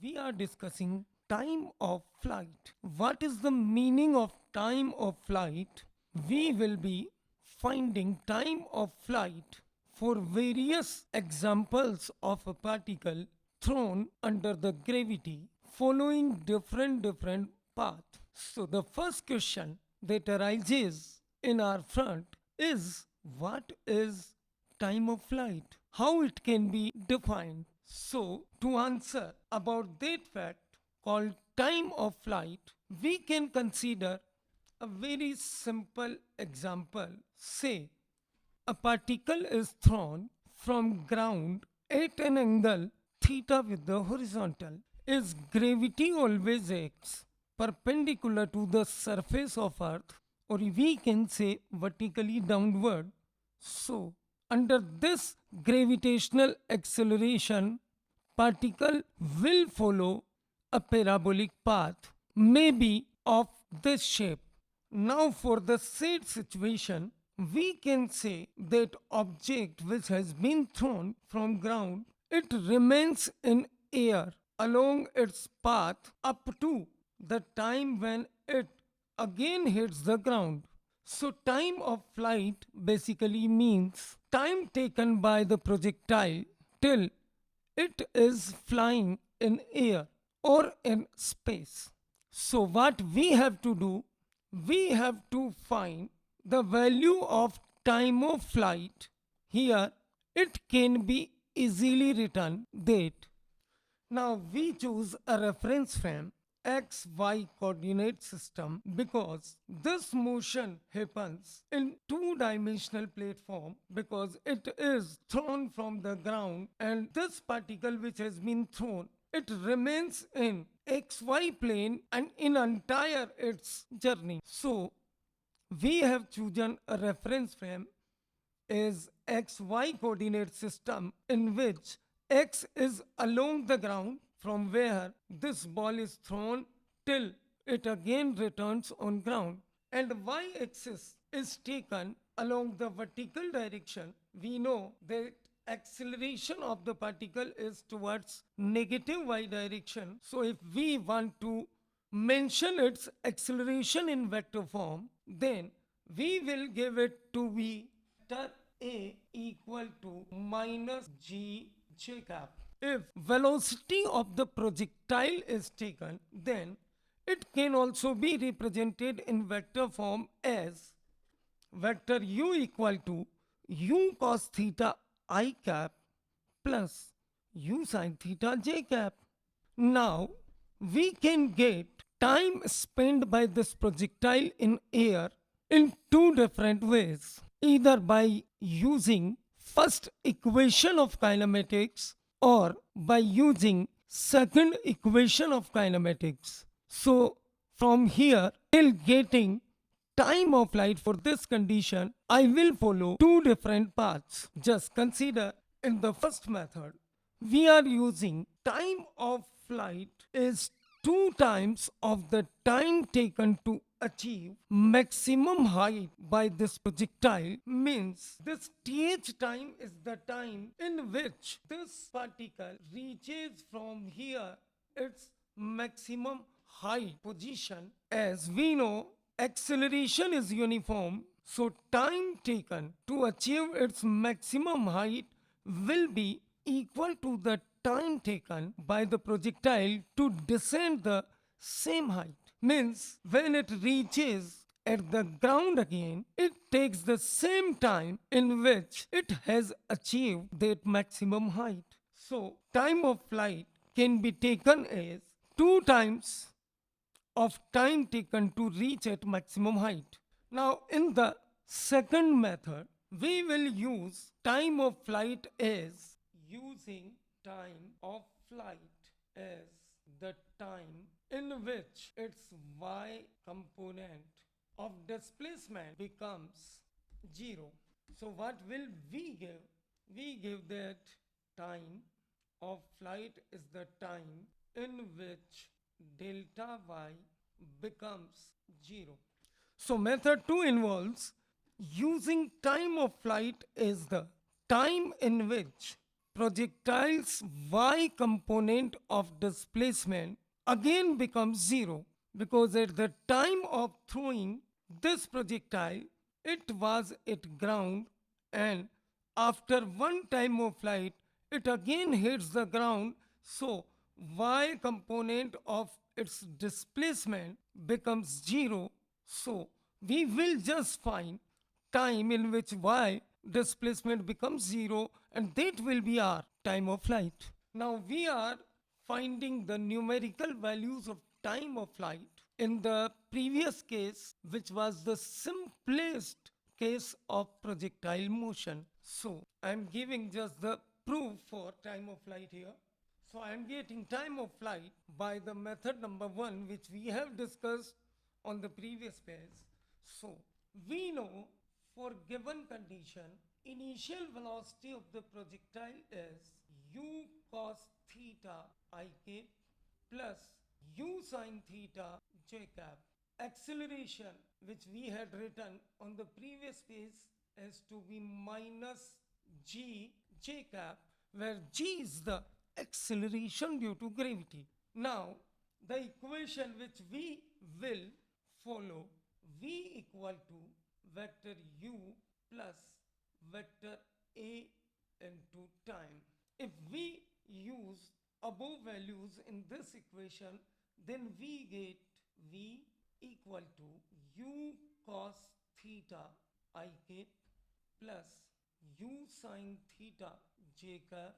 we are discussing time of flight. What is the meaning of time of flight? We will be finding time of flight for various examples of a particle thrown under the gravity following different path. So the first question that arises in our front is, what is time of flight? How it can be defined? So to answer about that fact called time of flight, we can consider a very simple example. Say a particle is thrown from ground at an angle theta with the horizontal. As gravity always acts perpendicular to the surface of earth, or we can say vertically downward, so under this gravitational acceleration, particle will follow a parabolic path, maybe of this shape. Now for the said situation, we can say that object which has been thrown from ground, it remains in air along its path up to the time when it again hits the ground. So time of flight basically means time taken by the projectile till it is flying in air or in space. So what we have to do, we have to find the value of time of flight. Here it can be easily written that, now we choose a reference frame XY coordinate system because this motion happens in two-dimensional platform because it is thrown from the ground, and this particle which has been thrown, it remains in XY plane and in entire its journey. So we have chosen a reference frame is XY coordinate system in which X is along the ground from where this ball is thrown till it again returns on ground, and Y axis is taken along the vertical direction. We know that acceleration of the particle is towards negative Y direction. So if we want to mention its acceleration in vector form, then we will give it to be vector A equal to minus g j cap. If velocity of the projectile is taken, then it can also be represented in vector form as vector u equal to u cos theta I cap plus u sin theta j cap. Now we can get time spent by this projectile in air in two different ways, either by using first equation of kinematics or by using second equation of kinematics. So from here till getting time of flight for this condition, I will follow two different paths. Just consider in the first method, we are using time of flight is 2 times of the time taken to achieve maximum height by this projectile, means this th time is the time in which this particle reaches from here its maximum height position. As we know, acceleration is uniform, so time taken to achieve its maximum height will be equal to the time taken by the projectile to descend the same height. Means when it reaches at the ground again, it takes the same time in which it has achieved that maximum height. So time of flight can be taken as 2 times of time taken to reach at maximum height. Now in the second method, we will use time of flight as using time of flight as the time in which its y component of displacement becomes 0. So what will we give? We give that time of flight is the time in which delta y becomes 0. So method 2 involves using time of flight as the time in which projectile's y component of displacement again becomes 0, because at the time of throwing this projectile it was at ground, and after one time of flight it again hits the ground, so y component of its displacement becomes 0. So we will just find time in which y displacement becomes 0, and that will be our time of flight. Now we are finding the numerical values of time of flight. In the previous case, which was the simplest case of projectile motion. So I am giving just the proof for time of flight here. So I am getting time of flight by the method number 1, which we have discussed on the previous page. So we know for given condition, initial velocity of the projectile is u cos theta I cap plus u sin theta j cap. Acceleration, which we had written on the previous page, is to be minus g j cap, where g is the acceleration due to gravity. Now, the equation which we will follow, v equal to vector u plus vector a into time. If we use above values in this equation, then we get v equal to u cos theta I cap plus u sin theta j cap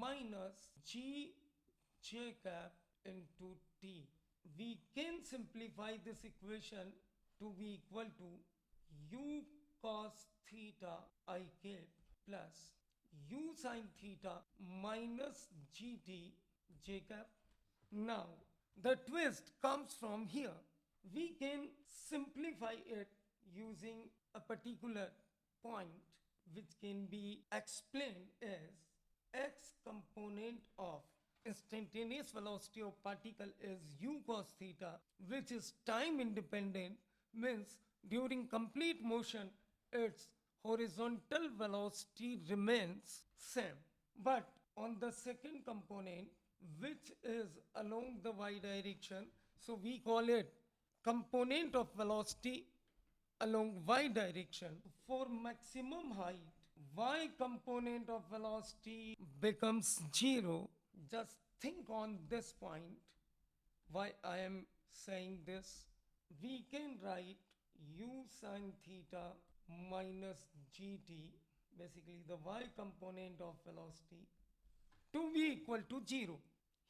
minus g j cap into t. We can simplify this equation to be equal to u cos theta I cap plus u sin theta minus gt j cap. Now, the twist comes from here. We can simplify it using a particular point, which can be explained as x component of instantaneous velocity of particle is u cos theta, which is time independent, means during complete motion its horizontal velocity remains same. But on the second component, which is along the y direction, so we call it component of velocity along y direction. For maximum height, y component of velocity becomes 0. Just think on this point why I am saying this. We can write u sin theta minus gt, basically the y component of velocity, to be equal to 0.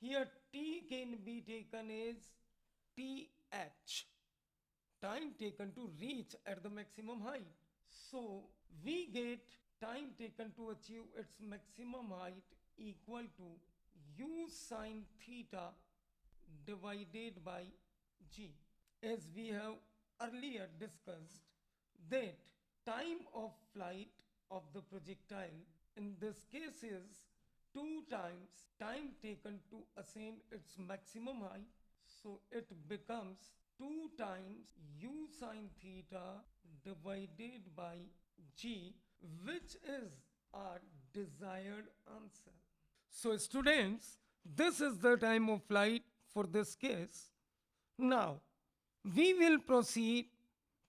Here t can be taken as th, time taken to reach at the maximum height. So we get time taken to achieve its maximum height equal to u sin theta divided by g. As we have earlier discussed, that time of flight of the projectile in this case is 2 times time taken to ascend its maximum height. So it becomes 2 times u sin theta divided by g, which is our desired answer. So students, this is the time of flight for this case. Now, we will proceed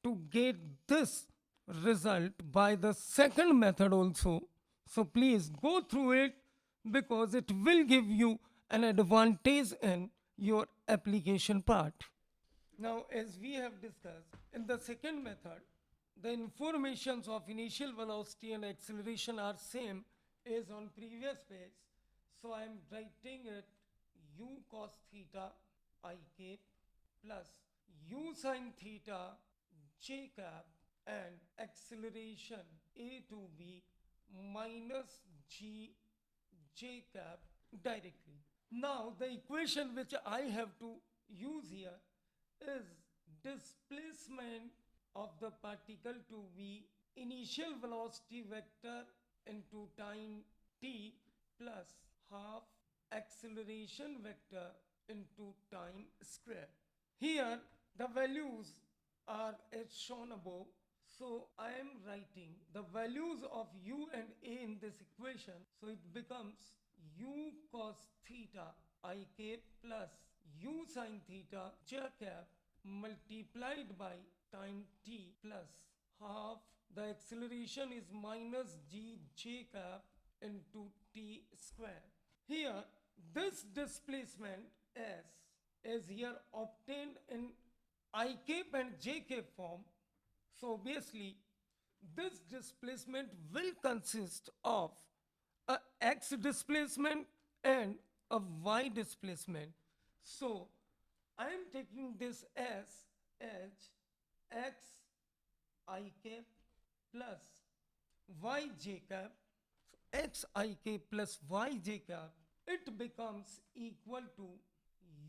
to get this result by the second method also. So please go through it, because it will give you an advantage in your application part. Now, as we have discussed, in the second method, the informations of initial velocity and acceleration are same as on previous page. So I am writing it u cos theta I cap plus u sin theta j cap, and acceleration a to b minus g j cap directly. Now the equation which I have to use here is displacement of the particle to be initial velocity vector into time t plus half acceleration vector into time square. Here the values are as shown above. So I am writing the values of u and a in this equation. So it becomes u cos theta I k plus u sin theta j cap multiplied by time t plus half the acceleration is minus g j cap into t square. Here this displacement s is here obtained in I cap and j cap form. So obviously this displacement will consist of a x displacement and a y displacement. So I am taking this as x I cap plus y j cap. So x I cap plus y j cap, it becomes equal to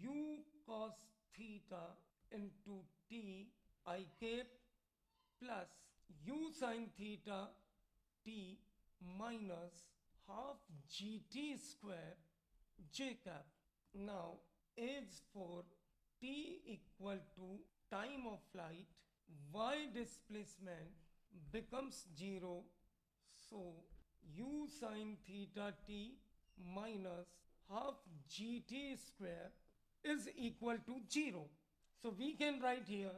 u cos theta into t I cap plus u sin theta t minus half gt square j cap. Now as for t equal to time of flight, y displacement becomes 0. So u sin theta t minus half gt square is equal to 0. So we can write here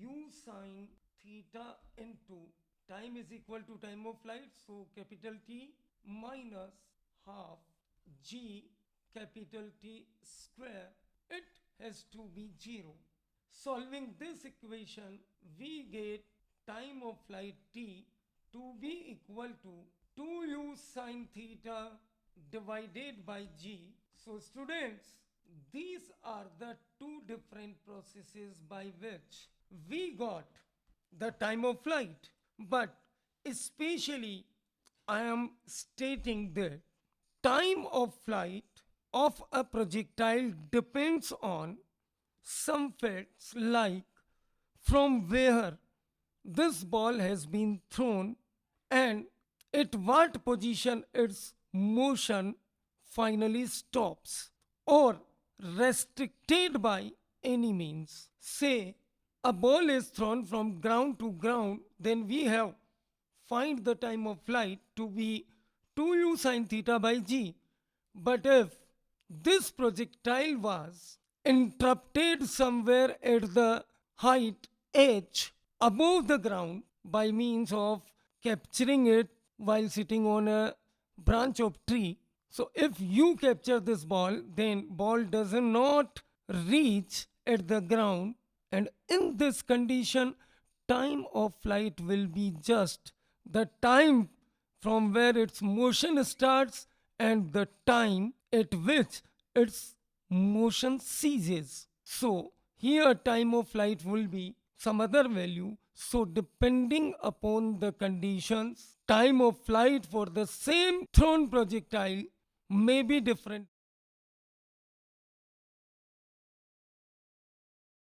u sin theta into time is equal to time of flight, so capital T minus half g capital T square, it has to be 0. Solving this equation, we get time of flight t to be equal to 2u sin theta divided by g. So students, these are the two different processes by which we got the time of flight. But especially I am stating that time of flight of a projectile depends on some facts like from where this ball has been thrown and at what position its motion finally stops or restricted by any means. Say a ball is thrown from ground to ground, then we have find the time of flight to be 2u sin theta by g. But if this projectile was interrupted somewhere at the height h above the ground by means of capturing it while sitting on a branch of tree, so if you capture this ball, then ball does not reach at the ground, and in this condition time of flight will be just the time from where its motion starts and the time at which its motion ceases. So here time of flight will be some other value. So depending upon the conditions, time of flight for the same thrown projectile may be different.